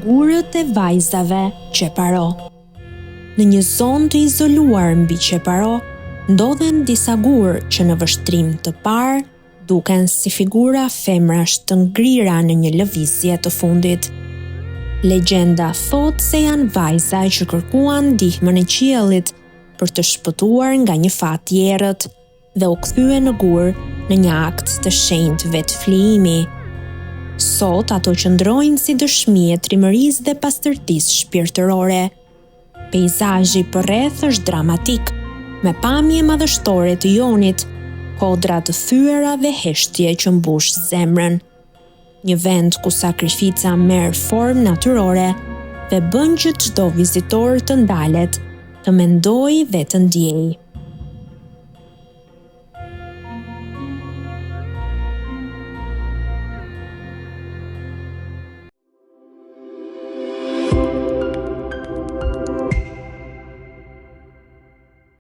gurët e vajzave Qeparo. Në një zonë të izoluar mbi Qeparo, ndodhen disa gurë që në vështrim të parë duken si figura femrash të ngrira në një lëvizje të fundit. Legjenda thot se janë vajza që kërkuan ndihmën e qiellit për të shpëtuar nga një fat i errët dhe u kthye në gur në një akt të shenjtë vetflijimi. Sot ato qëndrojnë si dëshmi e trimërisë dhe pastërtisë shpirtërore. Peizazhi përreth është dramatik, me pamje madhështore të jonit, kodra të thyera dhe heshtje që mbush zemrën. Një vend ku sakrifica merr formë natyrore dhe bën që çdo vizitor të ndalet, të mendojë dhe të ndjejë.